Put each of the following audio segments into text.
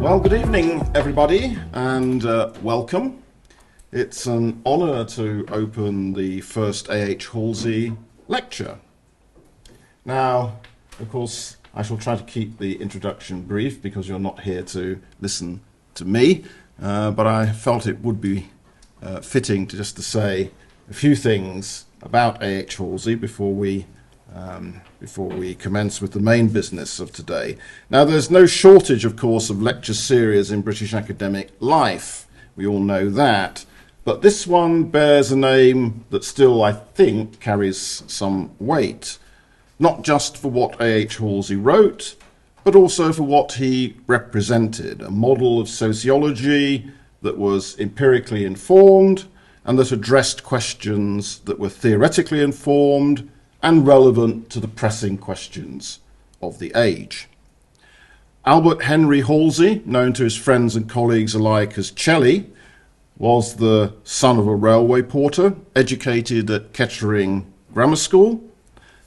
Well, good evening, everybody, and welcome. It's an honour to open the first A.H. Halsey Lecture. Now, of course, I shall try to keep the introduction brief because you're not here to listen to me, but I felt it would be fitting to just to say a few things about A.H. Halsey before we commence with the main business of today. Now, there's no shortage, of course, of lecture series in British academic life. We all know that. But this one bears a name that still, I think, carries some weight. Not just for what A.H. Halsey wrote, but also for what he represented, a model of sociology that was empirically informed and that addressed questions that were theoretically informed and relevant to the pressing questions of the age. Albert Henry Halsey, known to his friends and colleagues alike as Chelly, was the son of a railway porter, educated at Kettering Grammar School,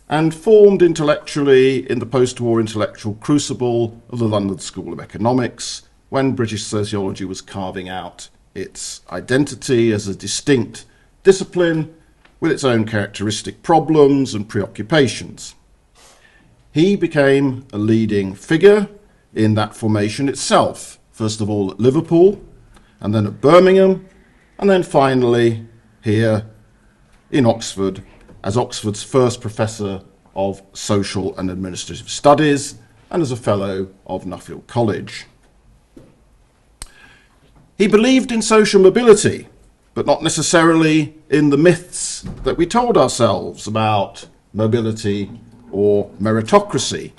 and formed intellectually in the post-war intellectual crucible of the London School of Economics, when British sociology was carving out its identity as a distinct discipline with its own characteristic problems and preoccupations. He became a leading figure in that formation itself, first of all at Liverpool, and then at Birmingham, and then finally here in Oxford as Oxford's first Professor of Social and Administrative Studies and as a Fellow of Nuffield College. He believed in social mobility, but not necessarily in the myths that we told ourselves about mobility or meritocracy.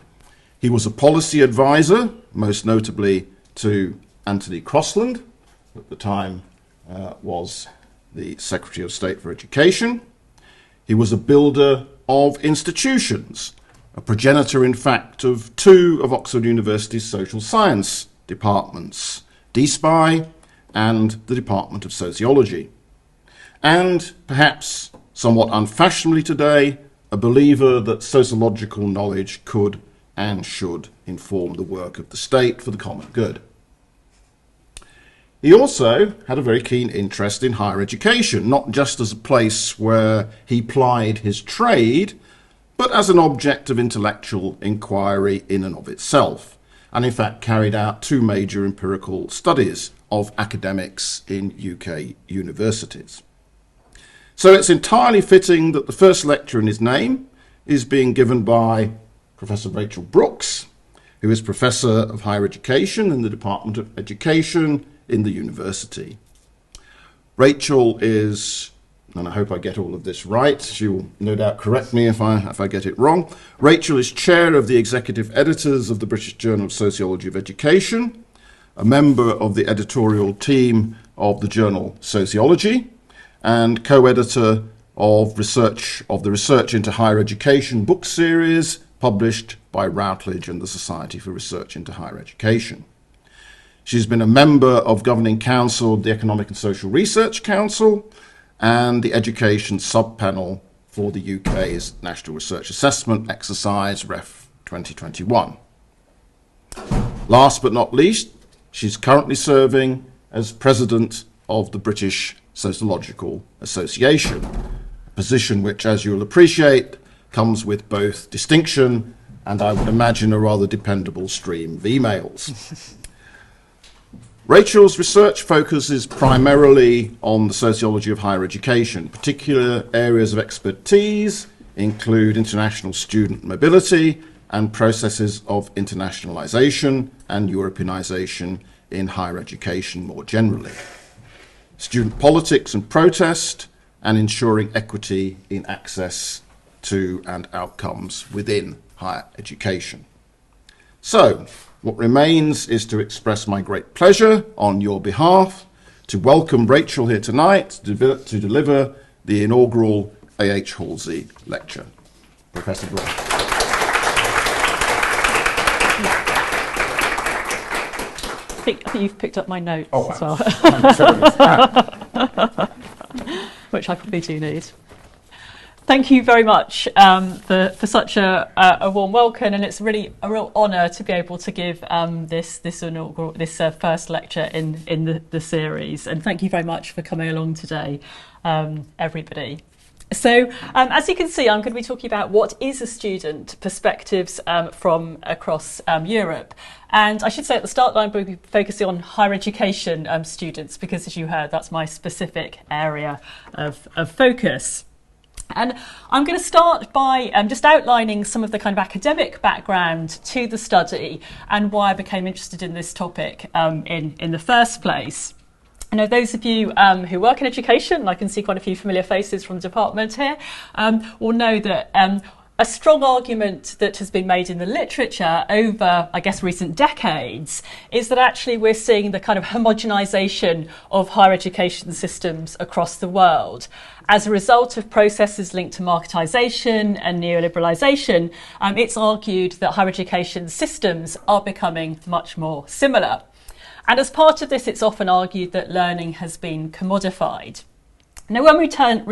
He was a policy advisor, most notably to Anthony Crosland, who at the time was the Secretary of State for Education. He was a builder of institutions, a progenitor, in fact, of two of Oxford University's social science departments, DSPI and the Department of Sociology. And perhaps somewhat unfashionably today, a believer that sociological knowledge could and should inform the work of the state for the common good. He also had a very keen interest in higher education, not just as a place where he plied his trade, but as an object of intellectual inquiry in and of itself, and in fact carried out two major empirical studies of academics in UK universities. So it's entirely fitting that the first lecture in his name is being given by Professor Rachel Brooks, who is Professor of Higher Education in the Department of Education in the university. Rachel is, and I hope I get all of this right, she will no doubt correct me if I get it wrong. Rachel is chair of the executive editors of the British Journal of Sociology of Education, a member of the editorial team of the journal Sociology, and co-editor of the Research into Higher Education book series published by Routledge and the Society for Research into Higher Education. She's been a member of Governing Council of the Economic and Social Research Council and the Education Sub-Panel for the UK's National Research Assessment Exercise, Ref 2021. Last but not least, she's currently serving as President of the British Sociological Association, a position which, as you'll appreciate, comes with both distinction and, I would imagine, a rather dependable stream of emails. Rachel's research focuses primarily on the sociology of higher education. Particular areas of expertise include international student mobility and processes of internationalization and Europeanization in higher education more generally, student politics and protest, and ensuring equity in access to and outcomes within higher education. So, what remains is to express my great pleasure on your behalf to welcome Rachel here tonight to deliver the inaugural A.H. Halsey Lecture. Professor Brooks. I think you've picked up my notes as well, which I probably do need. Thank you very much for such a warm welcome, and it's really a real honour to be able to give this first lecture in the series. And thank you very much for coming along today, everybody. So, as you can see, I'm going to be talking about what is a student, perspectives from across Europe. And I should say at the start that I'm going to be focusing on higher education students, because as you heard, that's my specific area of focus. And I'm going to start by just outlining some of the kind of academic background to the study and why I became interested in this topic in the first place. I know those of you who work in education, and I can see quite a few familiar faces from the department here, will know that a strong argument that has been made in the literature over, I guess, recent decades is that actually we're seeing the kind of homogenisation of higher education systems across the world. As a result of processes linked to marketisation and neoliberalisation, it's argued that higher education systems are becoming much more similar. And as part of this, it's often argued that learning has been commodified. Now, when we turn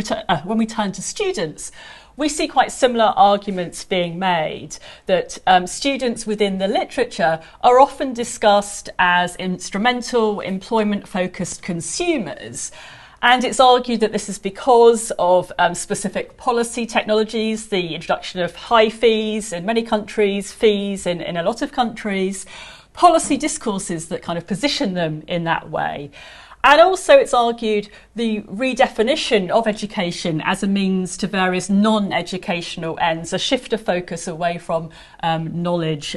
to students, we see quite similar arguments being made, that students within the literature are often discussed as instrumental, employment-focused consumers. And it's argued that this is because of specific policy technologies, the introduction of high fees in many countries, fees in a lot of countries, policy discourses that kind of position them in that way. And also it's argued the redefinition of education as a means to various non-educational ends, a shift of focus away from knowledge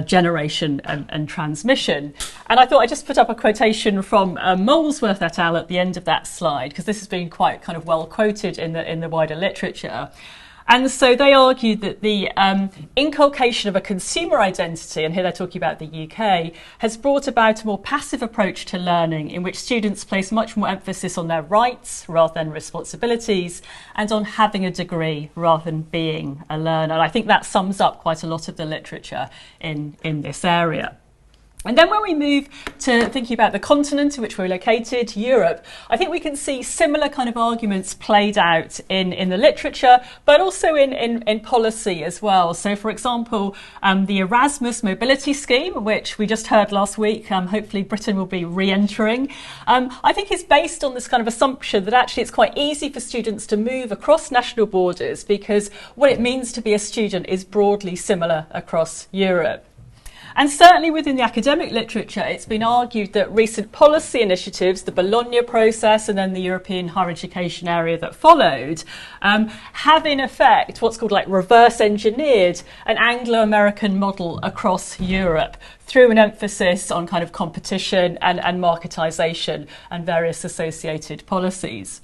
generation and transmission. And I thought I'd just put up a quotation from Molesworth et al. At the end of that slide, because this has been quite kind of well quoted in the wider literature. And so they argued that the inculcation of a consumer identity, and here they're talking about the UK, has brought about a more passive approach to learning in which students place much more emphasis on their rights rather than responsibilities and on having a degree rather than being a learner. And I think that sums up quite a lot of the literature in this area. And then when we move to thinking about the continent in which we're located, Europe, I think we can see similar kind of arguments played out in the literature, but also in policy as well. So, for example, the Erasmus mobility scheme, which we just heard last week, hopefully Britain will be re-entering, I think is based on this kind of assumption that actually it's quite easy for students to move across national borders because what it means to be a student is broadly similar across Europe. And certainly within the academic literature, it's been argued that recent policy initiatives, the Bologna process and then the European higher education area that followed, have in effect what's called like reverse engineered an Anglo-American model across Europe through an emphasis on kind of competition and marketisation and various associated policies.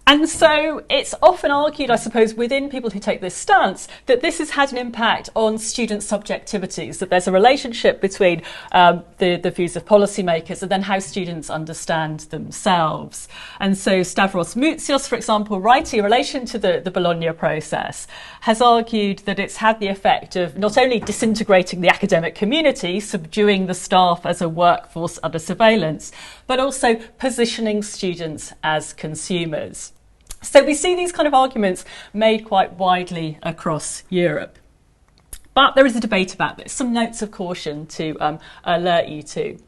And so it's often argued, I suppose, within people who take this stance, that this has had an impact on student subjectivities, that there's a relationship between the views of policymakers and then how students understand themselves. And so Stavros Moutsios, for example, writing in relation to the Bologna process, has argued that it's had the effect of not only disintegrating the academic community, subduing the staff as a workforce under surveillance, but also positioning students as consumers. So we see these kind of arguments made quite widely across Europe. But there is a debate about this, some notes of caution to alert you to.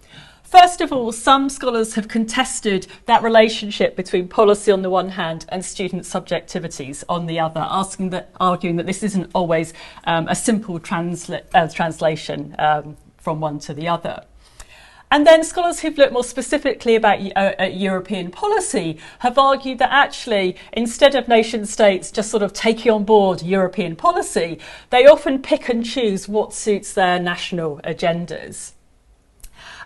First of all, some scholars have contested that relationship between policy on the one hand and student subjectivities on the other, arguing that this isn't always a simple translation from one to the other. And then scholars who've looked more specifically about European policy have argued that actually, instead of nation states just sort of taking on board European policy, they often pick and choose what suits their national agendas.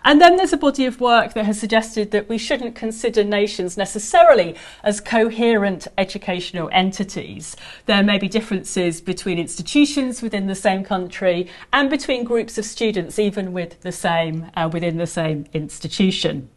And then there's a body of work that has suggested that we shouldn't consider nations necessarily as coherent educational entities. There may be differences between institutions within the same country and between groups of students, even with within the same institution.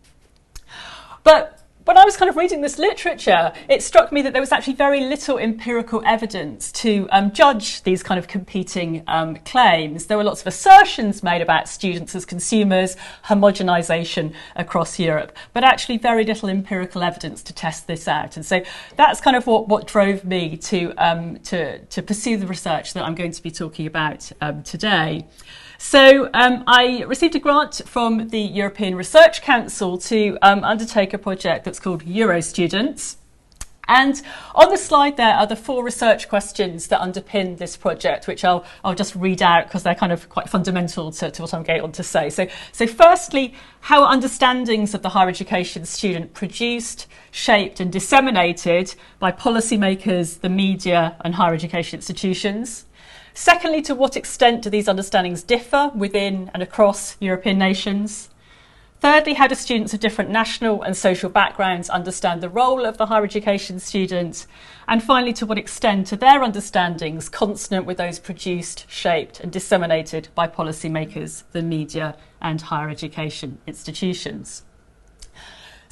But when I was kind of reading this literature, it struck me that there was actually very little empirical evidence to judge these kind of competing claims. There were lots of assertions made about students as consumers, homogenisation across Europe, but actually very little empirical evidence to test this out. And so that's kind of what drove me to pursue the research that I'm going to be talking about today. So I received a grant from the European Research Council to undertake a project that's called Eurostudents. And on the slide there are the 4 research questions that underpin this project, which I'll just read out because they're kind of quite fundamental to what I'm going on to say. So firstly, how are understandings of the higher education student produced, shaped and disseminated by policymakers, the media and higher education institutions? Secondly, to what extent do these understandings differ within and across European nations? Thirdly, how do students of different national and social backgrounds understand the role of the higher education student? And finally, to what extent are their understandings consonant with those produced, shaped and disseminated by policymakers, the media and higher education institutions?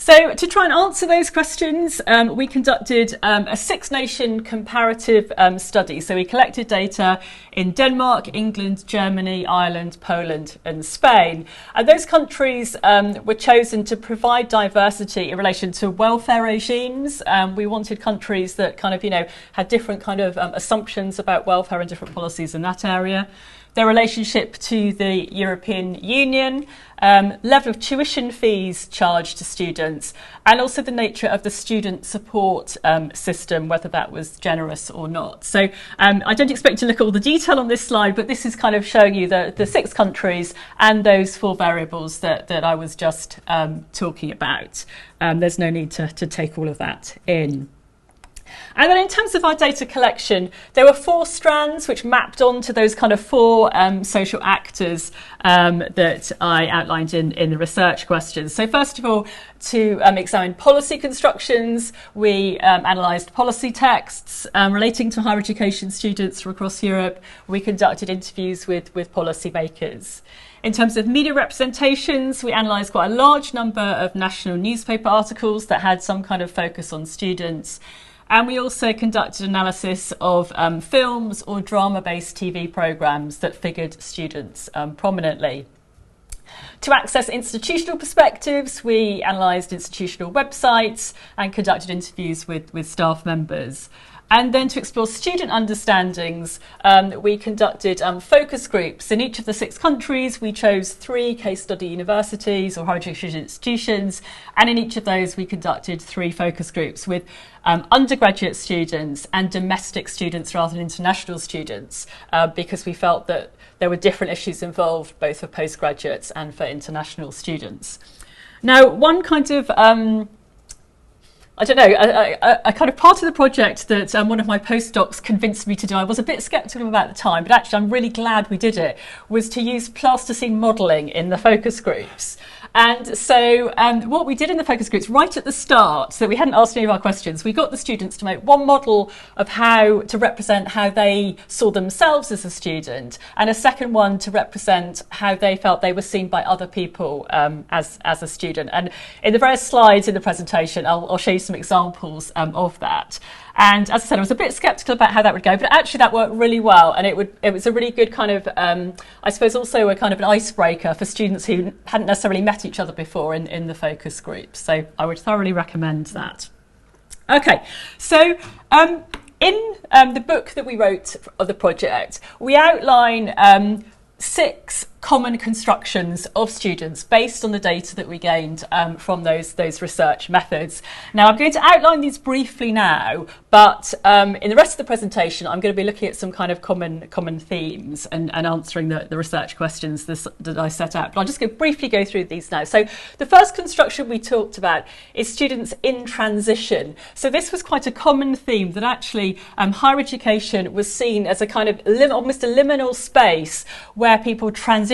So to try and answer those questions, we conducted a 6-nation comparative study. So we collected data in Denmark, England, Germany, Ireland, Poland and Spain. And those countries were chosen to provide diversity in relation to welfare regimes. We wanted countries that kind of, had different kind of assumptions about welfare and different policies in that area. Their relationship to the European Union, level of tuition fees charged to students, and also the nature of the student support system, whether that was generous or not. So I don't expect to look at all the detail on this slide, but this is kind of showing you the 6 countries and those 4 variables that I was just talking about. There's no need to take all of that in. And then in terms of our data collection, there were 4 strands which mapped onto those kind of 4 social actors that I outlined in the research questions. So first of all, to examine policy constructions, we analysed policy texts relating to higher education students from across Europe. We conducted interviews with policymakers. In terms of media representations, we analysed quite a large number of national newspaper articles that had some kind of focus on students. And we also conducted analysis of films or drama-based TV programmes that figured students prominently. To access institutional perspectives, we analysed institutional websites and conducted interviews with staff members. And then to explore student understandings, we conducted focus groups. In each of the 6 countries, we chose 3 case study universities or higher education institutions. And in each of those, we conducted 3 focus groups with undergraduate students and domestic students rather than international students, because we felt that there were different issues involved, both for postgraduates and for international students. Now, one kind of I don't know, a kind of part of the project that one of my postdocs convinced me to do, I was a bit sceptical about at the time, but actually I'm really glad we did it, was to use plasticine modelling in the focus groups. And so what we did in the focus groups right at the start, so we hadn't asked any of our questions, we got the students to make one model of how to represent how they saw themselves as a student, and a second one to represent how they felt they were seen by other people as a student. And in the various slides in the presentation, I'll show you some examples of that. And as I said, I was a bit sceptical about how that would go, but actually that worked really well. And it was a really good kind of, I suppose also a kind of an icebreaker for students who hadn't necessarily met each other before in the focus group. So I would thoroughly recommend that. Okay, so in the book that we wrote of the project, we outline 6 common constructions of students based on the data that we gained from those research methods. Now, I'm going to outline these briefly now, but in the rest of the presentation, I'm going to be looking at some kind of common themes and answering the research questions that I set out. But I'll just briefly go through these now. So the first construction we talked about is students in transition. So this was quite a common theme, that actually higher education was seen as a kind of almost a liminal space where people transitioned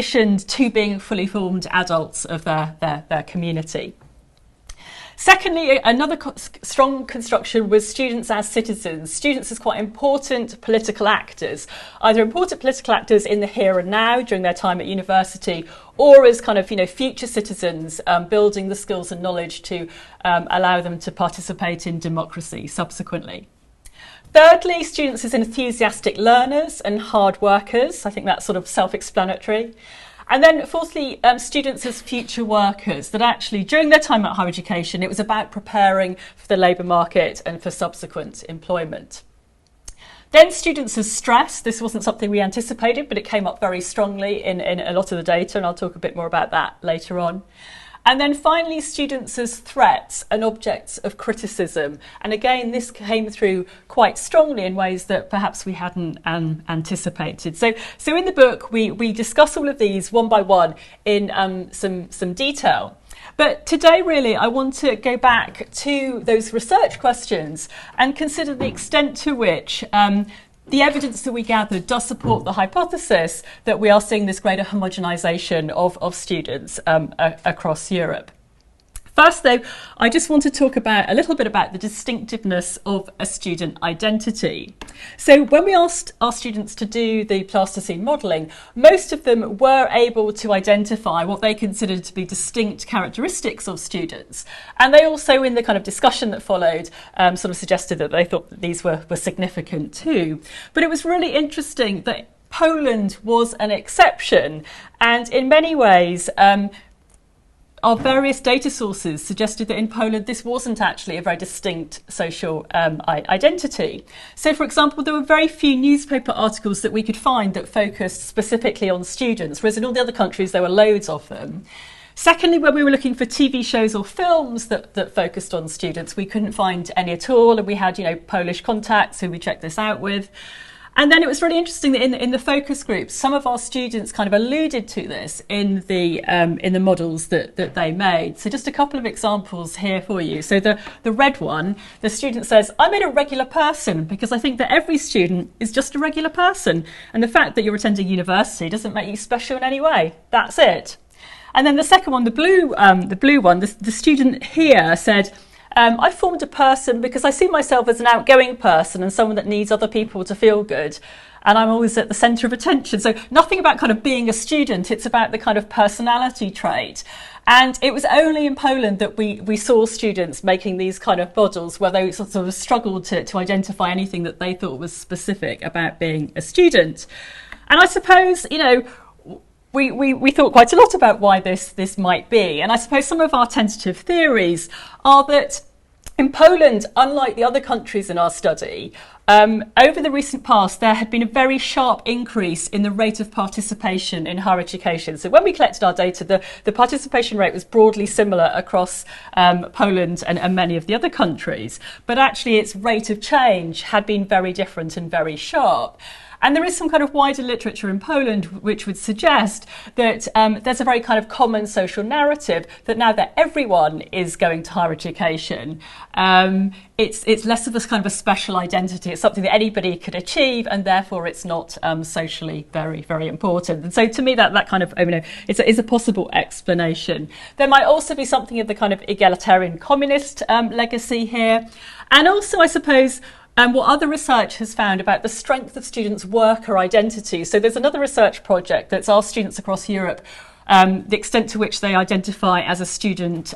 to being fully formed adults of their community. Secondly, another strong construction was students as citizens. Students as quite important political actors, either important political actors in the here and now during their time at university, or as kind of, future citizens, building the skills and knowledge to allow them to participate in democracy subsequently. Thirdly, students as enthusiastic learners and hard workers. I think that's sort of self-explanatory. And then fourthly, students as future workers, that actually during their time at higher education, it was about preparing for the labour market and for subsequent employment. Then students as stress. This wasn't something we anticipated, but it came up very strongly in a lot of the data, and I'll talk a bit more about that later on. And then finally, students as threats and objects of criticism. And again, this came through quite strongly in ways that perhaps we hadn't anticipated. So in the book, we discuss all of these one by one in some detail. But today, really, I want to go back to those research questions and consider the extent to which the evidence that we gathered does support the hypothesis that we are seeing this greater homogenisation of students across Europe. First, though, I just want to talk a little bit about the distinctiveness of a student identity. So when we asked our students to do the plasticine modelling, most of them were able to identify what they considered to be distinct characteristics of students. And they also, in the kind of discussion that followed, sort of suggested that they thought that these were significant too. But it was really interesting that Poland was an exception, and in many ways, our various data sources suggested that in Poland this wasn't actually a very distinct social identity. So, for example, there were very few newspaper articles that we could find that focused specifically on students, whereas in all the other countries there were loads of them. Secondly, when we were looking for TV shows or films that focused on students, we couldn't find any at all, and we had, Polish contacts who we checked this out with. And then it was really interesting that in the focus groups, some of our students kind of alluded to this in the models that they made. So just a couple of examples here for you. So the red one, the student says, "I made a regular person because I think that every student is just a regular person. And the fact that you're attending university doesn't make you special in any way. That's it." And then the second one, the blue one, the student here said, "I formed a person because I see myself as an outgoing person and someone that needs other people to feel good. And I'm always at the centre of attention." So nothing about kind of being a student. It's about the kind of personality trait. And it was only in Poland that we saw students making these kind of models where they sort of struggled to identify anything that they thought was specific about being a student. And I suppose, we thought quite a lot about why this might be. And I suppose some of our tentative theories are that in Poland, unlike the other countries in our study, over the recent past, there had been a very sharp increase in the rate of participation in higher education. So when we collected our data, the participation rate was broadly similar across Poland and many of the other countries. But actually, its rate of change had been very different and very sharp. And there is some kind of wider literature in Poland which would suggest that there's a very kind of common social narrative that now that everyone is going to higher education, it's less of a kind of a special identity. It's something that anybody could achieve, and therefore it's not socially very, very important. And so to me, that kind of, is a possible explanation. There might also be something of the kind of egalitarian communist legacy here. And also, I suppose, what other research has found about the strength of students' worker identity. So there's another research project that's asked students across Europe the extent to which they identify as a student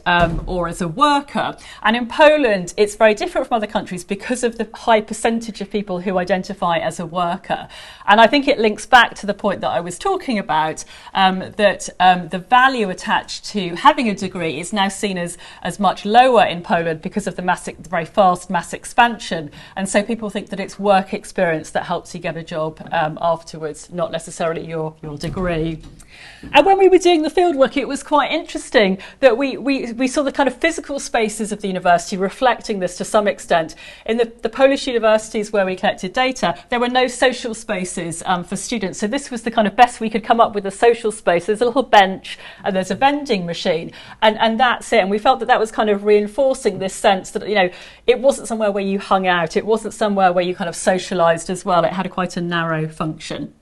or as a worker. And in Poland, it's very different from other countries because of the high percentage of people who identify as a worker. And I think it links back to the point that I was talking about, that the value attached to having a degree is now seen as much lower in Poland because of the very fast mass expansion. And so people think that it's work experience that helps you get a job afterwards, not necessarily your degree. And when we were doing the fieldwork, it was quite interesting that we saw the kind of physical spaces of the university reflecting this to some extent. In the Polish universities where we collected data, there were no social spaces for students. So this was the kind of best we could come up with, a social space. There's a little bench and there's a vending machine, and that's it. And we felt that was kind of reinforcing this sense that, it wasn't somewhere where you hung out. It wasn't somewhere where you kind of socialised as well. It had quite a narrow function.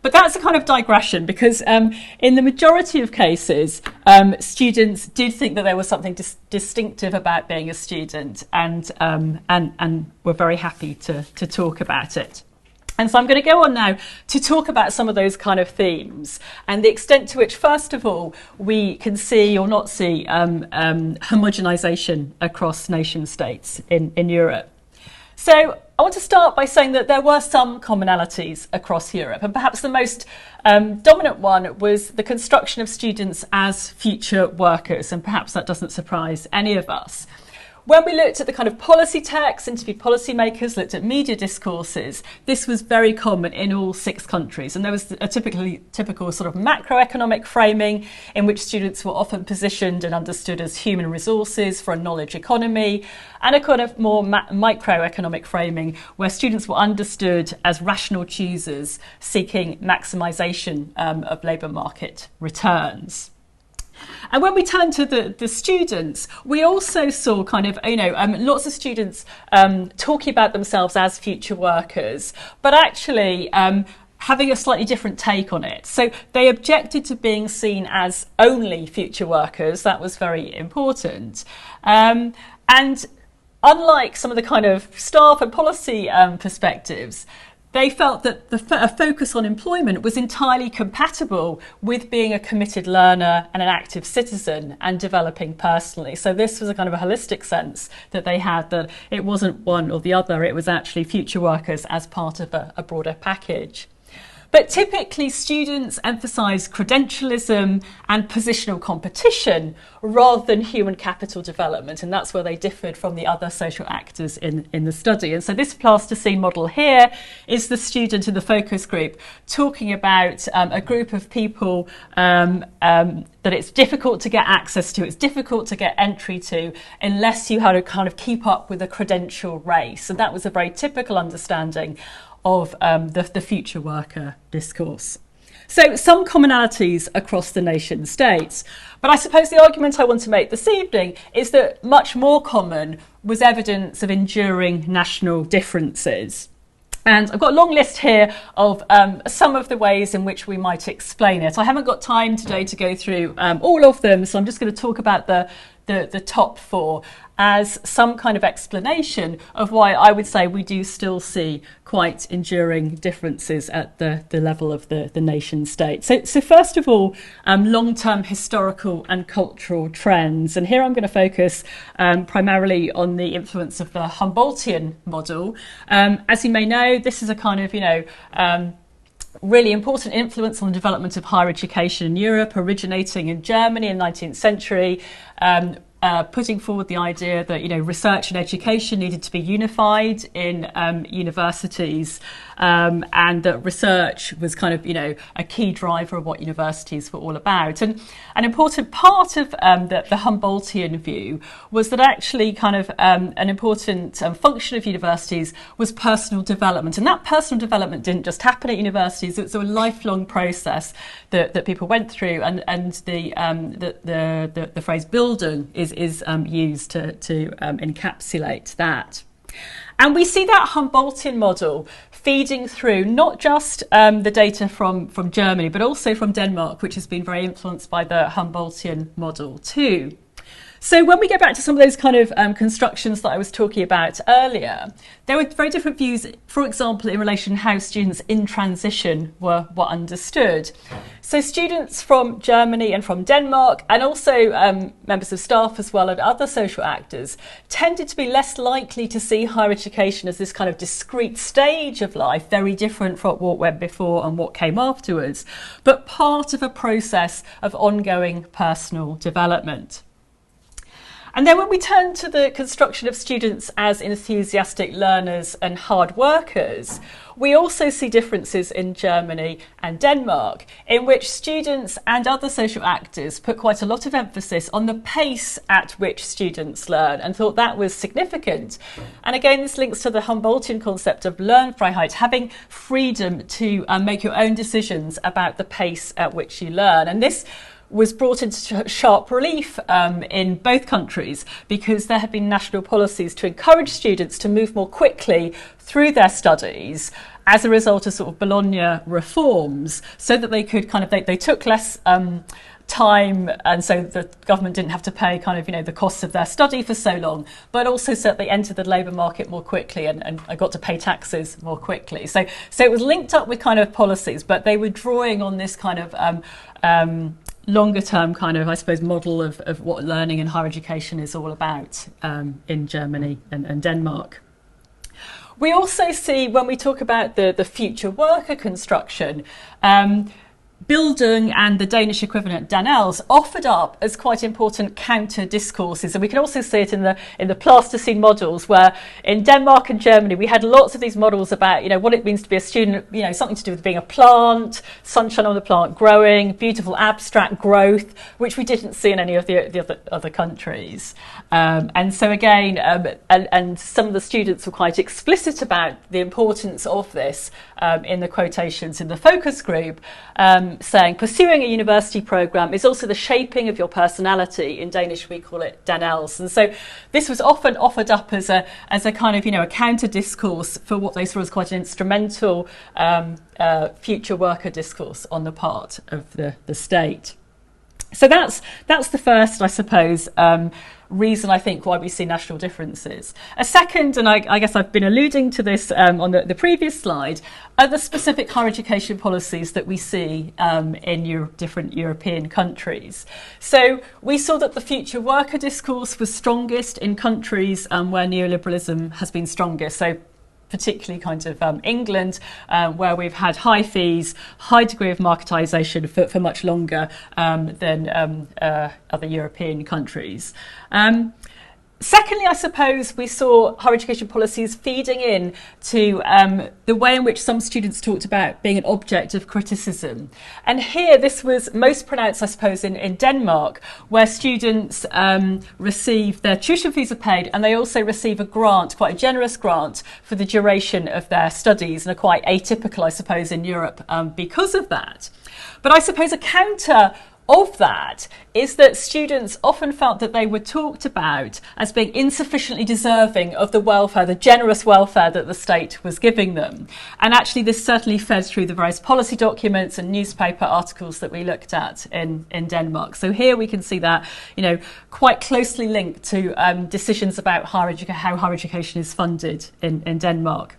But that's a kind of digression, because in the majority of cases, students did think that there was something distinctive about being a student, and were very happy to talk about it. And so I'm going to go on now to talk about some of those kind of themes and the extent to which, first of all, we can see or not see homogenization across nation states in Europe. So I want to start by saying that there were some commonalities across Europe, and perhaps the most dominant one was the construction of students as future workers, and perhaps that doesn't surprise any of us. When we looked at the kind of policy texts, interviewed policymakers, looked at media discourses, this was very common in all 6 countries. And there was a typical sort of macroeconomic framing in which students were often positioned and understood as human resources for a knowledge economy, and a kind of more microeconomic framing where students were understood as rational choosers seeking maximisation of labour market returns. And when we turn to the students, we also saw kind of, lots of students talking about themselves as future workers, but actually having a slightly different take on it. So they objected to being seen as only future workers. That was very important. And unlike some of the kind of staff and policy perspectives, they felt that a focus on employment was entirely compatible with being a committed learner and an active citizen and developing personally. So this was a kind of a holistic sense that they had, that it wasn't one or the other, it was actually future workers as part of a broader package. But typically students emphasise credentialism and positional competition rather than human capital development, and that's where they differed from the other social actors in the study. And so this plasticine model here is the student in the focus group talking about a group of people that it's difficult to get access to, it's difficult to get entry to unless you had to kind of keep up with a credential race. And that was a very typical understanding of the future worker discourse. So some commonalities across the nation states, but I suppose the argument I want to make this evening is that much more common was evidence of enduring national differences. And I've got a long list here of some of the ways in which we might explain it. I haven't got time today to go through all of them, so I'm just going to talk about the top 4 as some kind of explanation of why I would say we do still see quite enduring differences at the level of the nation state. So first of all, long-term historical and cultural trends. And here I'm going to focus primarily on the influence of the Humboldtian model. As you may know, this is a kind of, really important influence on the development of higher education in Europe, originating in Germany in the 19th century, putting forward the idea that research and education needed to be unified in universities, and that research was kind of a key driver of what universities were all about. And an important part of the Humboldtian view was that actually kind of an important function of universities was personal development, and that personal development didn't just happen at universities. It's a lifelong process that people went through, and the phrase Bildung is used to encapsulate that. And we see that Humboldtian model feeding through not just the data from Germany, but also from Denmark, which has been very influenced by the Humboldtian model too. So when we go back to some of those kind of constructions that I was talking about earlier, there were very different views, for example, in relation to how students in transition were understood. So students from Germany and from Denmark, and also members of staff as well and other social actors, tended to be less likely to see higher education as this kind of discrete stage of life, very different from what went before and what came afterwards, but part of a process of ongoing personal development. And then when we turn to the construction of students as enthusiastic learners and hard workers, we also see differences in Germany and Denmark, in which students and other social actors put quite a lot of emphasis on the pace at which students learn, and thought that was significant. And again, this links to the Humboldtian concept of Lernfreiheit, having freedom to make your own decisions about the pace at which you learn. And this was brought into sharp relief in both countries, because there had been national policies to encourage students to move more quickly through their studies, as a result of sort of Bologna reforms, so that they could kind of, they took less time, and so the government didn't have to pay kind of, the costs of their study for so long, but also so that they entered the labour market more quickly and got to pay taxes more quickly. So it was linked up with kind of policies, but they were drawing on this kind of longer term kind of, I suppose, model of what learning and higher education is all about in Germany and Denmark. We also see, when we talk about the future worker construction, Bildung and the Danish equivalent Dannels offered up as quite important counter discourses, and we can also see it in the Plasticine models, where in Denmark and Germany we had lots of these models about what it means to be a student, something to do with being a plant, sunshine on the plant growing, beautiful abstract growth, which we didn't see in any of the other countries. And so again, and some of the students were quite explicit about the importance of this in the quotations in the focus group, saying pursuing a university programme is also the shaping of your personality. In Danish we call it Dannels. And so this was often offered up as a kind of a counter discourse for what they saw as quite an instrumental future worker discourse on the part of the state. So that's the first, I suppose, reason, I think, why we see national differences. A second, and I guess I've been alluding to this on the previous slide, are the specific higher education policies that we see in different European countries. So we saw that the future worker discourse was strongest in countries where neoliberalism has been strongest. So particularly kind of England, where we've had high fees, high degree of marketisation for much longer than other European countries. Secondly, I suppose we saw higher education policies feeding in to the way in which some students talked about being an object of criticism. And here this was most pronounced, I suppose, in Denmark, where students receive their tuition fees are paid, and they also receive a grant, quite a generous grant, for the duration of their studies, and are quite atypical, I suppose, in Europe because of that. But I suppose a counter of that is that students often felt that they were talked about as being insufficiently deserving of the welfare, the generous welfare that the state was giving them. And actually this certainly fed through the various policy documents and newspaper articles that we looked at in Denmark. So here we can see that, quite closely linked to decisions about how higher education is funded in Denmark.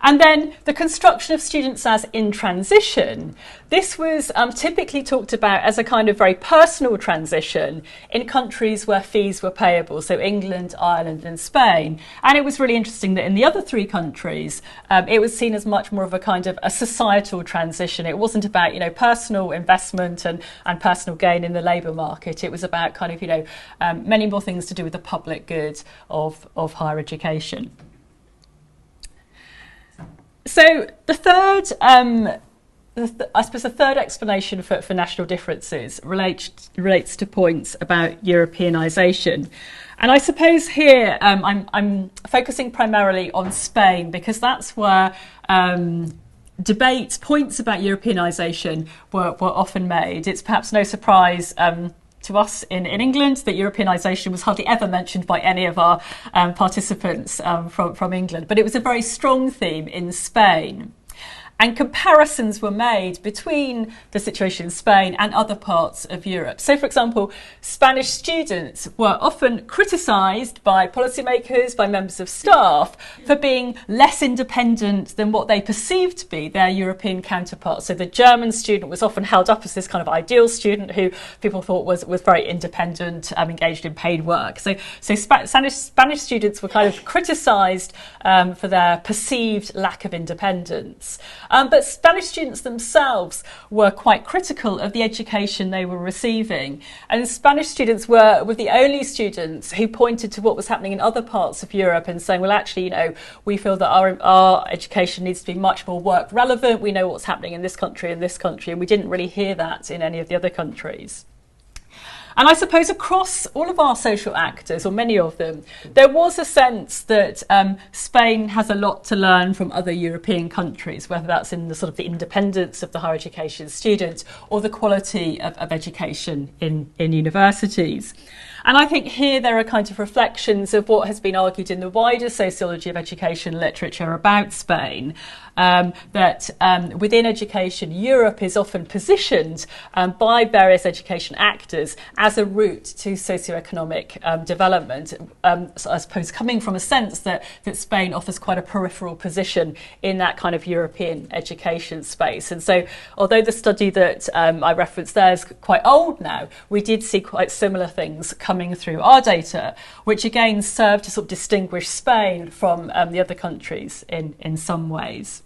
And then the construction of students as in transition. This was typically talked about as a kind of very personal transition in countries where fees were payable, so England, Ireland and Spain. And it was really interesting that in the other three countries, it was seen as much more of a kind of a societal transition. It wasn't about, personal investment and personal gain in the labour market. It was about kind of, many more things to do with the public good of higher education. So the third, I suppose the third explanation for national differences relates to points about Europeanisation. And I suppose here I'm focusing primarily on Spain, because that's where points about Europeanisation were often made. It's perhaps no surprise to us in England that Europeanisation was hardly ever mentioned by any of our participants from England, but it was a very strong theme in Spain. And comparisons were made between the situation in Spain and other parts of Europe. So, for example, Spanish students were often criticised by policymakers, by members of staff, for being less independent than what they perceived to be their European counterparts. So the German student was often held up as this kind of ideal student who people thought was very independent, engaged in paid work. So Spanish students were kind of criticised for their perceived lack of independence. But Spanish students themselves were quite critical of the education they were receiving. And Spanish students were the only students who pointed to what was happening in other parts of Europe and saying, well, actually, we feel that our education needs to be much more work relevant. We know what's happening in this country, and we didn't really hear that in any of the other countries. And I suppose across all of our social actors, or many of them, there was a sense that Spain has a lot to learn from other European countries, whether that's in the sort of the independence of the higher education student or the quality of education in universities. And I think here there are kind of reflections of what has been argued in the wider sociology of education literature about Spain, that within education, Europe is often positioned by various education actors as a route to socioeconomic development, so I suppose coming from a sense that Spain offers quite a peripheral position in that kind of European education space. And so although the study that I referenced there is quite old now, we did see quite similar things coming through our data, which again served to sort of distinguish Spain from the other countries in some ways.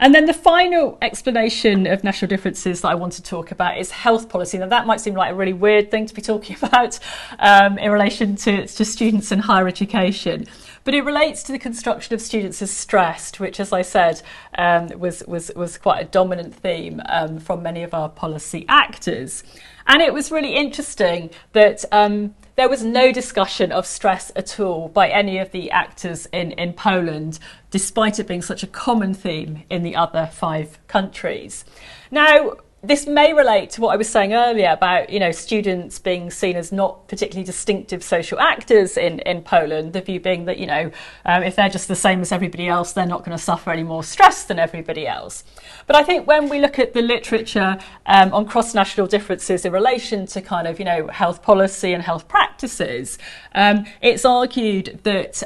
And then the final explanation of national differences that I want to talk about is health policy. Now that might seem like a really weird thing to be talking about in relation to students in higher education, but it relates to the construction of students as stressed, which, as I said, was quite a dominant theme from many of our policy actors. And it was really interesting that there was no discussion of stress at all by any of the actors in Poland, despite it being such a common theme in the other 5 countries. Now, this may relate to what I was saying earlier about, students being seen as not particularly distinctive social actors in Poland, the view being that, if they're just the same as everybody else, they're not going to suffer any more stress than everybody else. But I think when we look at the literature on cross-national differences in relation to kind of, health policy and health practices, it's argued that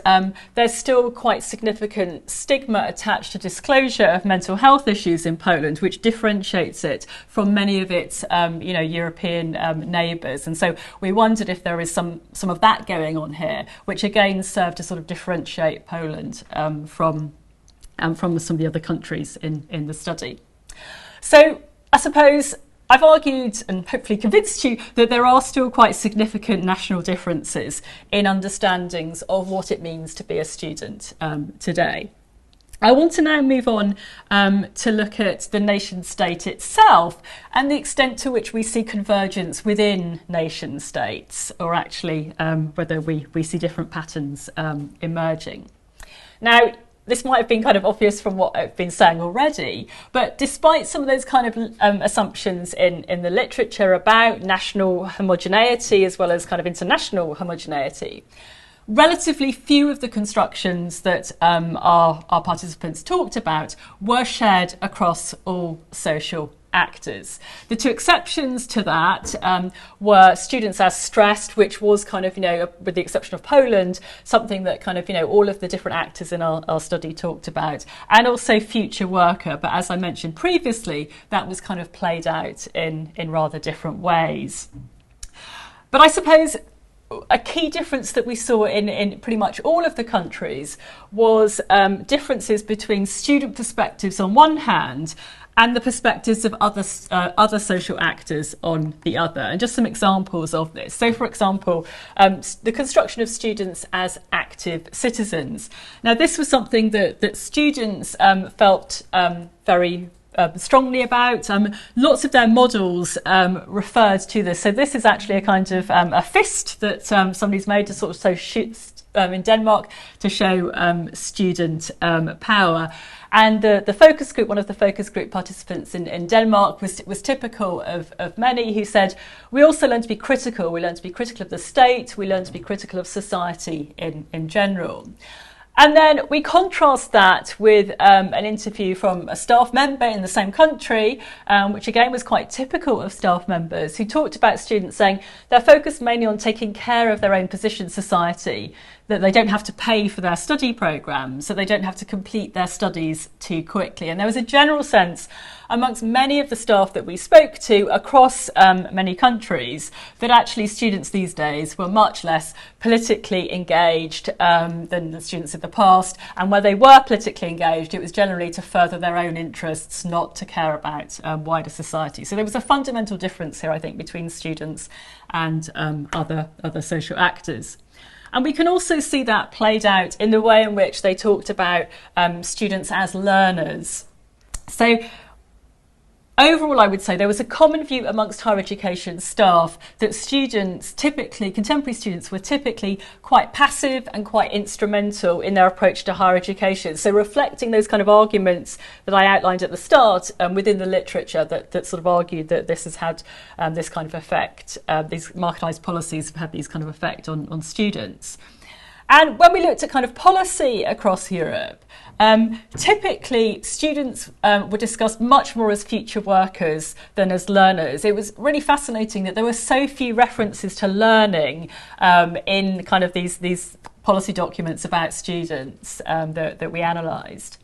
there's still quite significant stigma attached to disclosure of mental health issues in Poland, which differentiates it from many of its, European neighbours. And so we wondered if there is some of that going on here, which again served to sort of differentiate Poland from some of the other countries in the study. So I suppose I've argued and hopefully convinced you that there are still quite significant national differences in understandings of what it means to be a student today. I want to now move on to look at the nation state itself and the extent to which we see convergence within nation states, or actually whether we see different patterns emerging. Now, this might have been kind of obvious from what I've been saying already, but despite some of those kind of assumptions in the literature about national homogeneity as well as kind of international homogeneity, relatively few of the constructions that our participants talked about were shared across all social actors. The 2 exceptions to that were students as stressed, which was kind of, with the exception of Poland, something that kind of, all of the different actors in our study talked about, and also future worker. But as I mentioned previously, that was kind of played out in rather different ways. But I suppose a key difference that we saw in pretty much all of the countries was differences between student perspectives on one hand and the perspectives of other social actors on the other. And just some examples of this. So, for example, the construction of students as active citizens. Now, this was something that students felt very strongly about. Lots of their models referred to this. So this is actually a kind of a fist that somebody's made to sort of in Denmark to show student power. And the focus group, one of the focus group participants in Denmark was typical of many who said, we also learn to be critical. We learn to be critical of the state. We learn to be critical of society in general. And then we contrast that with an interview from a staff member in the same country, which again was quite typical of staff members, who talked about students saying they're focused mainly on taking care of their own position in society, that they don't have to pay for their study programmes, so they don't have to complete their studies too quickly. And there was a general sense amongst many of the staff that we spoke to across many countries that actually students these days were much less politically engaged than the students of the past. And where they were politically engaged, it was generally to further their own interests, not to care about wider society. So there was a fundamental difference here, I think, between students and other social actors. And we can also see that played out in the way in which they talked about students as learners. So overall, I would say there was a common view amongst higher education staff that students, typically, contemporary students, were typically quite passive and quite instrumental in their approach to higher education. So reflecting those kind of arguments that I outlined at the start within the literature that sort of argued that this has had this kind of effect, these marketised policies have had these kind of effect on students. And when we looked at kind of policy across Europe, typically students were discussed much more as future workers than as learners. It was really fascinating that there were so few references to learning in kind of these policy documents about students that we analysed.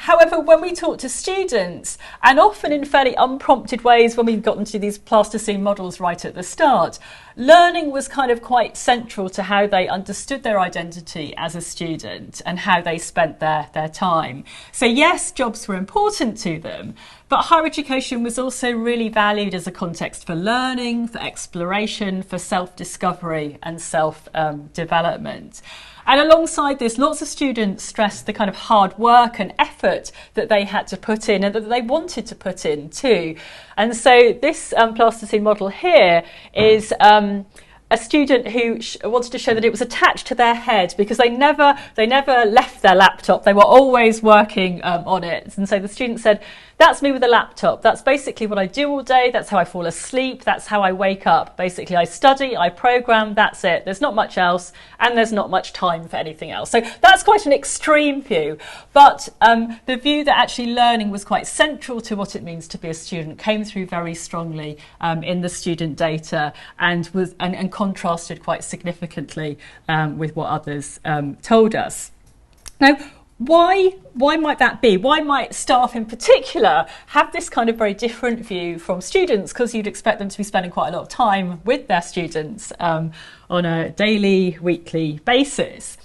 However, when we talk to students, and often in fairly unprompted ways when we've gotten to these plasticine models right at the start, learning was kind of quite central to how they understood their identity as a student and how they spent their time. So yes, jobs were important to them, but higher education was also really valued as a context for learning, for exploration, for self-discovery and self-development. And alongside this, lots of students stressed the kind of hard work and effort that they had to put in and that they wanted to put in too. And so this plasticine model here is a student who wanted to show that it was attached to their head because they never left their laptop. They were always working on it. And so the student said, that's me with a laptop. That's basically what I do all day. That's how I fall asleep. That's how I wake up. Basically, I study, I program, that's it. There's not much else, and there's not much time for anything else. So that's quite an extreme view. But the view that actually learning was quite central to what it means to be a student came through very strongly in the student data and was and contrasted quite significantly with what others told us. Now, why might that be? Why might staff in particular have this kind of very different view from students? Because you'd expect them to be spending quite a lot of time with their students on a daily, weekly basis.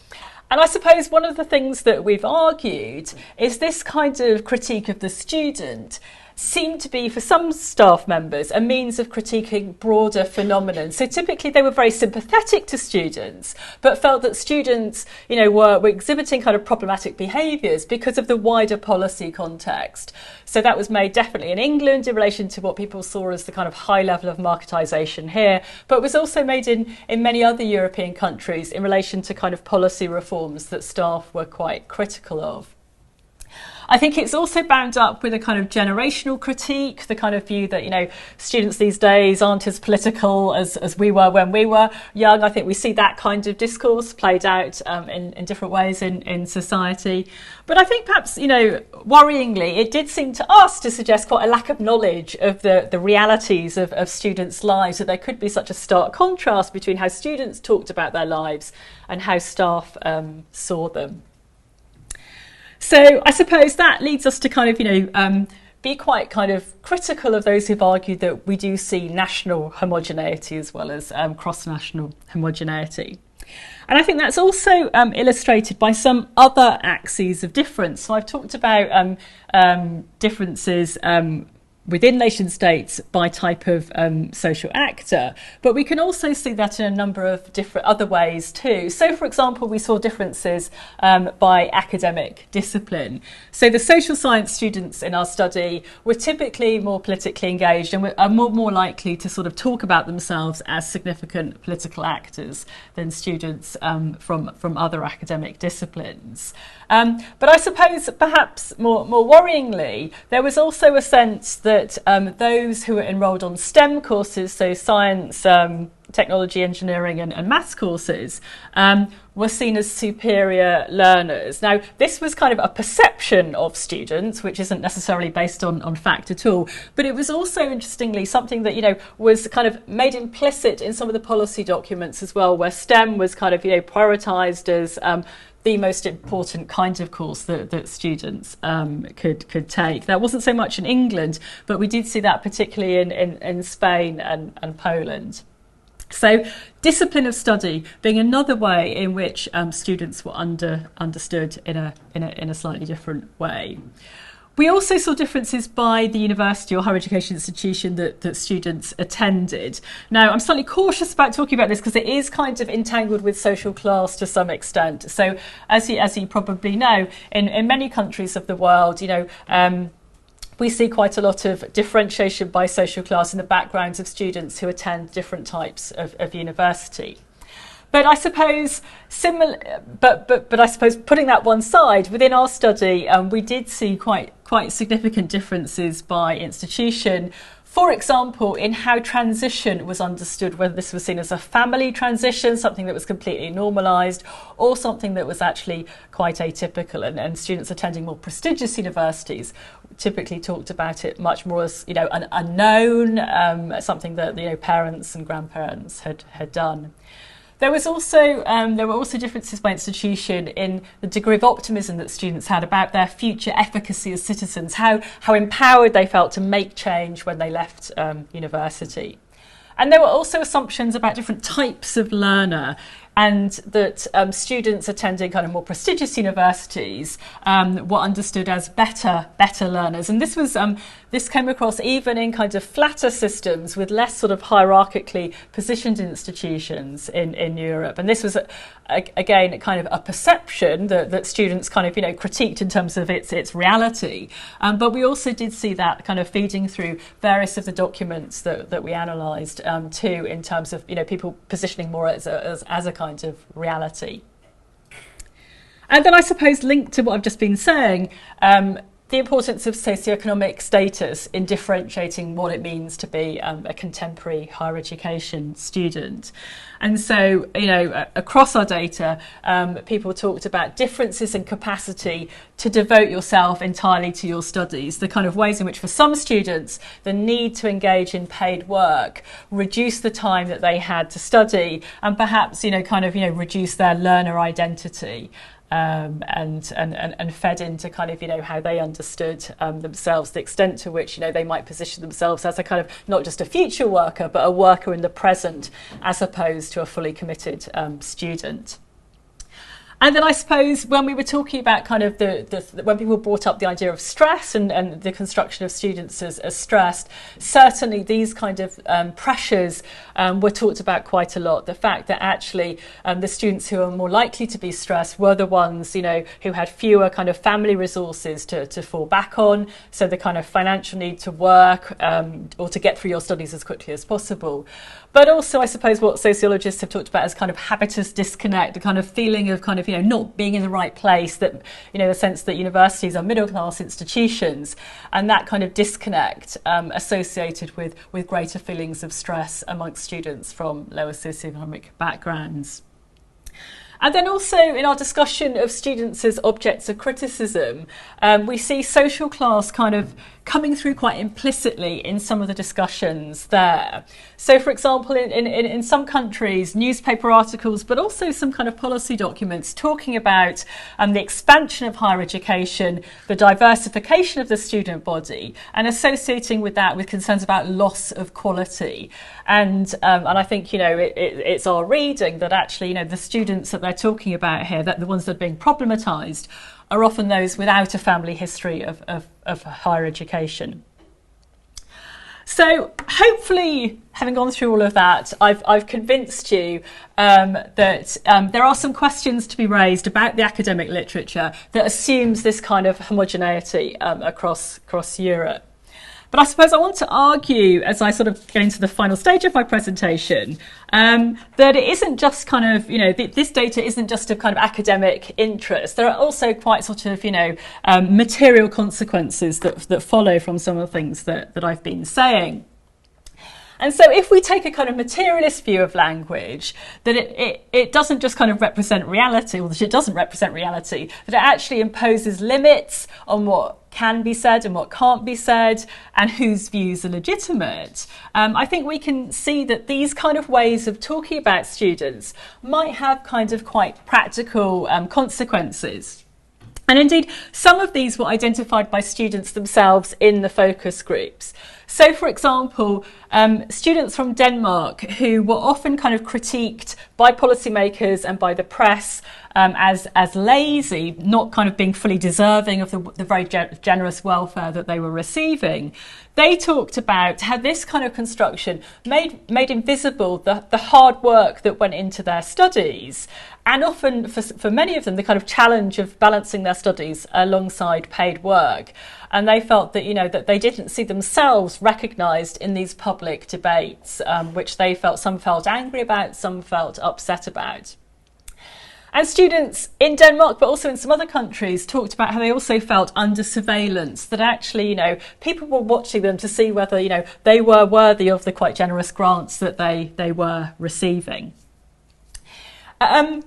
And I suppose one of the things that we've argued is this kind of critique of the student seemed to be, for some staff members, a means of critiquing broader phenomenon. So typically they were very sympathetic to students, but felt that students, were exhibiting kind of problematic behaviours because of the wider policy context. So that was made definitely in England in relation to what people saw as the kind of high level of marketisation here, but was also made in many other European countries in relation to kind of policy reforms that staff were quite critical of. I think it's also bound up with a kind of generational critique, the kind of view that, students these days aren't as political as we were when we were young. I think we see that kind of discourse played out in different ways in society. But I think perhaps, worryingly, it did seem to us to suggest quite a lack of knowledge of the realities of students' lives, that there could be such a stark contrast between how students talked about their lives and how staff saw them. So I suppose that leads us to kind of, be quite kind of critical of those who've argued that we do see national homogeneity as well as cross-national homogeneity. And I think that's also illustrated by some other axes of difference. So I've talked about differences within nation states by type of social actor, but we can also see that in a number of different other ways too. So for example, we saw differences by academic discipline. So the social science students in our study were typically more politically engaged and are more likely to sort of talk about themselves as significant political actors than students from other academic disciplines. But I suppose perhaps more worryingly, there was also a sense that those who were enrolled on STEM courses, so science, technology, engineering and maths courses, were seen as superior learners. Now, this was kind of a perception of students, which isn't necessarily based on fact at all, but it was also, interestingly, something that, was kind of made implicit in some of the policy documents as well, where STEM was kind of, prioritised as the most important kind of course that students could take. That wasn't so much in England, but we did see that particularly in Spain and Poland. So discipline of study being another way in which students were understood in a slightly different way. We also saw differences by the university or higher education institution that students attended. Now, I'm slightly cautious about talking about this because it is kind of entangled with social class to some extent. So as you probably know, in many countries of the world, we see quite a lot of differentiation by social class in the backgrounds of students who attend different types of university. But I suppose but I suppose putting that one side, within our study, we did see quite significant differences by institution. For example, in how transition was understood, whether this was seen as a family transition, something that was completely normalised, or something that was actually quite atypical. And students attending more prestigious universities typically talked about it much more as, you know, an unknown, something that, you know, parents and grandparents had done. There were also differences by institution in the degree of optimism that students had about their future efficacy as citizens, how empowered they felt to make change when they left university. And there were also assumptions about different types of learner, and that students attending kind of more prestigious universities were understood as better learners. And this came across even in kind of flatter systems with less sort of hierarchically positioned institutions in Europe. And this was again kind of a perception that students kind of, you know, critiqued in terms of its reality. But we also did see that kind of feeding through various of the documents that we analysed too, in terms of, you know, people positioning more as a kind of reality. And then I suppose linked to what I've just been saying, the importance of socioeconomic status in differentiating what it means to be a contemporary higher education student. And so, you know, across our data, people talked about differences in capacity to devote yourself entirely to your studies, the kind of ways in which for some students, the need to engage in paid work reduced the time that they had to study, and perhaps, you know, kind of, you know, reduce their learner identity. And fed into kind of, you know, how they understood themselves, the extent to which, you know, they might position themselves as a kind of not just a future worker, but a worker in the present, as opposed to a fully committed student. And then I suppose when we were talking about kind of when people brought up the idea of stress and the construction of students as stressed, certainly these kind of pressures were talked about quite a lot. The fact that actually the students who are more likely to be stressed were the ones, you know, who had fewer kind of family resources to fall back on. So the kind of financial need to work or to get through your studies as quickly as possible. But also, I suppose, what sociologists have talked about as kind of habitus disconnect, the kind of feeling of kind of, you know, not being in the right place, that, you know, the sense that universities are middle class institutions, and that kind of disconnect associated with greater feelings of stress amongst students from lower socioeconomic backgrounds. And then also in our discussion of students as objects of criticism, we see social class kind of coming through quite implicitly in some of the discussions there. So, for example, in some countries, newspaper articles, but also some kind of policy documents talking about the expansion of higher education, the diversification of the student body, and associating with that with concerns about loss of quality. And I think, you know, it's our reading that actually, you know, the students that they're talking about here, that the ones that are being problematised, are often those without a family history of higher education. So hopefully, having gone through all of that, I've convinced you that there are some questions to be raised about the academic literature that assumes this kind of homogeneity across Europe. But I suppose I want to argue, as I sort of get into the final stage of my presentation, that it isn't just kind of, you know, this data isn't just of kind of academic interest. There are also quite sort of, you know, material consequences that follow from some of the things that I've been saying. And so if we take a kind of materialist view of language, that it doesn't just kind of represent reality, or that it doesn't represent reality, that it actually imposes limits on what can be said and what can't be said, and whose views are legitimate, I think we can see that these kind of ways of talking about students might have kind of quite practical consequences. And indeed, some of these were identified by students themselves in the focus groups. So, for example, students from Denmark who were often kind of critiqued by policymakers and by the press as lazy, not kind of being fully deserving of the very generous welfare that they were receiving. They talked about how this kind of construction made invisible the hard work that went into their studies, and often for many of them the kind of challenge of balancing their studies alongside paid work. And they felt that, that they didn't see themselves recognised in these public debates, which some felt angry about, some felt upset about. And students in Denmark, but also in some other countries, talked about how they also felt under surveillance, that actually, people were watching them to see whether, they were worthy of the quite generous grants that they were receiving. And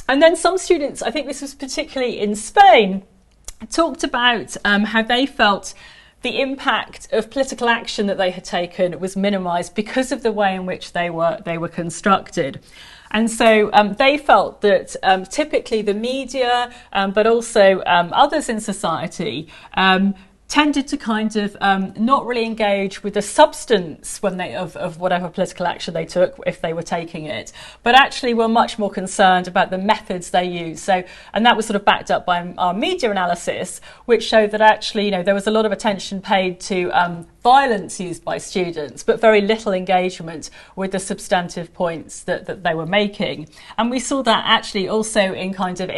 then some students, I think this was particularly in Spain, talked about how they felt the impact of political action that they had taken was minimised because of the way in which they were constructed. And so they felt that typically the media, but also others in society, tended to kind of not really engage with the substance of whatever political action they took, if they were taking it, but actually were much more concerned about the methods they used. So, and that was sort of backed up by our media analysis, which showed that actually, there was a lot of attention paid to violence used by students, but very little engagement with the substantive points that they were making. And we saw that actually also in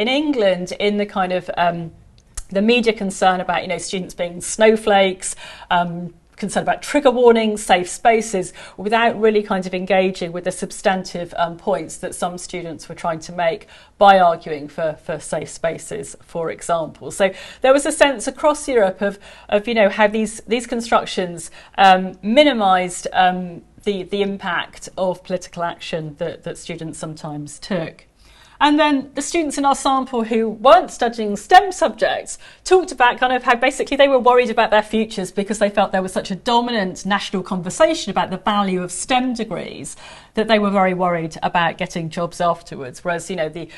England, in the kind of the media concern about, students being snowflakes, concern about trigger warnings, safe spaces, without really kind of engaging with the substantive points that some students were trying to make by arguing for safe spaces, for example. So there was a sense across Europe of how these constructions minimised the impact of political action that students sometimes took. And then the students in our sample who weren't studying STEM subjects talked about kind of how basically they were worried about their futures because they felt there was such a dominant national conversation about the value of STEM degrees that they were very worried about getting jobs afterwards. Whereas, the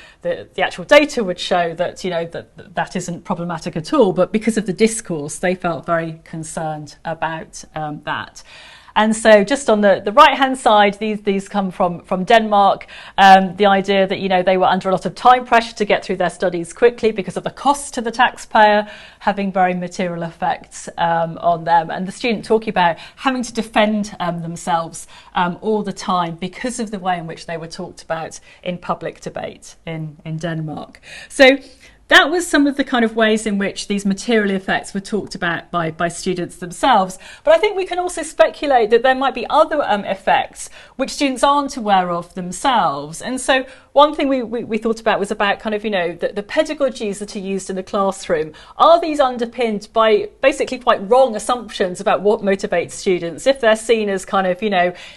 actual data would show that, that isn't problematic at all. But because of the discourse, they felt very concerned about that. And so just on the right-hand side, these come from Denmark, the idea that, they were under a lot of time pressure to get through their studies quickly because of the cost to the taxpayer having very material effects on them. And the student talking about having to defend themselves all the time because of the way in which they were talked about in public debate in Denmark. So that was some of the kind of ways in which these material effects were talked about by students themselves. But I think we can also speculate that there might be other effects which students aren't aware of themselves. And so one thing we thought about was about kind of, the pedagogies that are used in the classroom. Are these underpinned by basically quite wrong assumptions about what motivates students? If they're seen as kind of,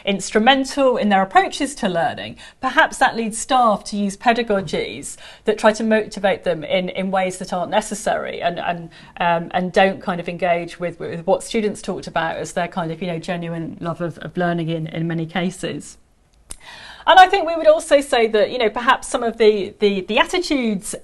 instrumental in their approaches to learning, perhaps that leads staff to use pedagogies that try to motivate them in ways that aren't necessary and don't kind of engage with what students talked about as their kind of, genuine love of learning in many cases. And I think we would also say that, perhaps some of the attitudes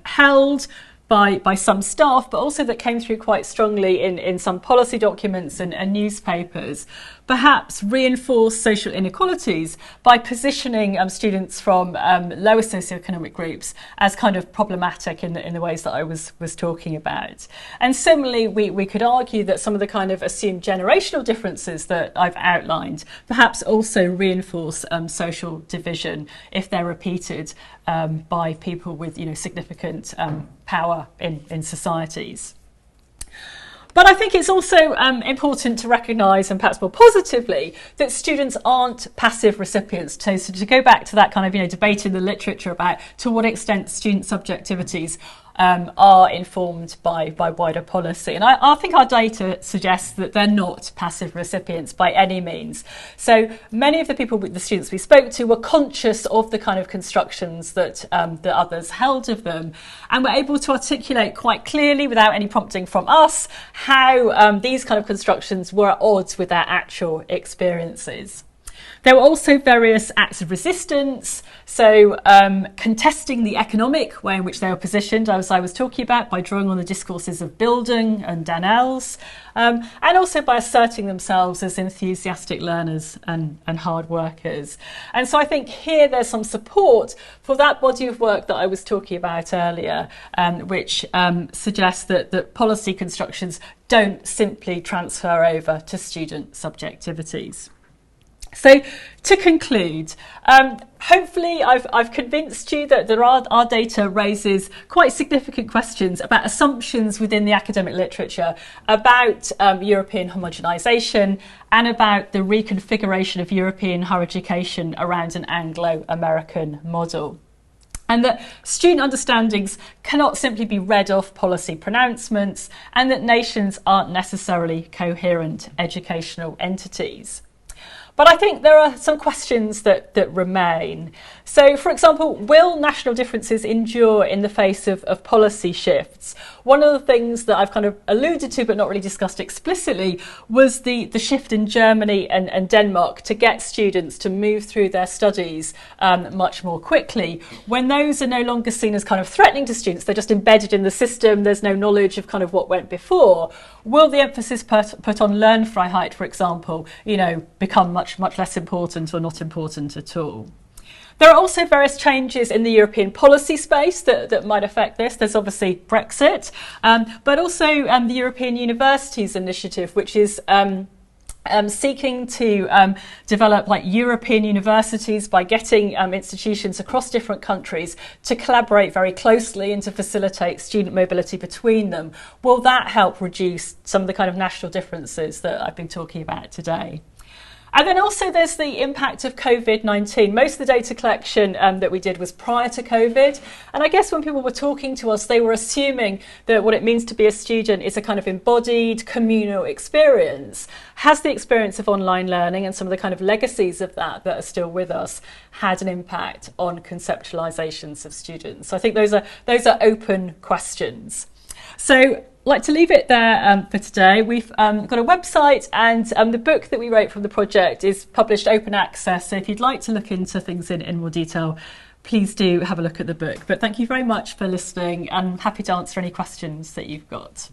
held by some staff, but also that came through quite strongly in some policy documents and newspapers, perhaps reinforce social inequalities by positioning students from lower socioeconomic groups as kind of problematic in the ways that I was talking about. And similarly, we could argue that some of the kind of assumed generational differences that I've outlined perhaps also reinforce social division if they're repeated by people with significant power in societies. But I think it's also important to recognise, and perhaps more positively, that students aren't passive recipients. So to go back to that kind of debate in the literature about to what extent student subjectivities are informed by wider policy. And I think our data suggests that they're not passive recipients by any means. So many of the students we spoke to were conscious of the kind of constructions that others held of them, and were able to articulate quite clearly, without any prompting from us, how these kind of constructions were at odds with their actual experiences. There were also various acts of resistance, so contesting the economic way in which they were positioned, as I was talking about, by drawing on the discourses of Bildung and Danels, and also by asserting themselves as enthusiastic learners and hard workers. And so I think here there's some support for that body of work that I was talking about earlier, which suggests that policy constructions don't simply transfer over to student subjectivities. So to conclude, hopefully I've convinced you that our data raises quite significant questions about assumptions within the academic literature about European homogenisation and about the reconfiguration of European higher education around an Anglo-American model. And that student understandings cannot simply be read off policy pronouncements, and that nations aren't necessarily coherent educational entities. But I think there are some questions that remain. So, for example, will national differences endure in the face of policy shifts? One of the things that I've kind of alluded to but not really discussed explicitly was the shift in Germany and Denmark to get students to move through their studies much more quickly. When those are no longer seen as kind of threatening to students, they're just embedded in the system, there's no knowledge of kind of what went before. Will the emphasis put on Lernfreiheit, for example, become much less important or not important at all? There are also various changes in the European policy space that might affect this. There's obviously Brexit, but also the European Universities Initiative, which is seeking to develop European universities by getting institutions across different countries to collaborate very closely and to facilitate student mobility between them. Will that help reduce some of the kind of national differences that I've been talking about today? And then also there's the impact of COVID-19. Most of the data collection that we did was prior to COVID. And I guess when people were talking to us, they were assuming that what it means to be a student is a kind of embodied communal experience. Has the experience of online learning and some of the kind of legacies of that are still with us had an impact on conceptualizations of students? So I think those are open questions. So I'd like to leave it there for today. We've got a website, and the book that we wrote from the project is published open access. So if you'd like to look into things in more detail, please do have a look at the book. But thank you very much for listening, and I'm happy to answer any questions that you've got.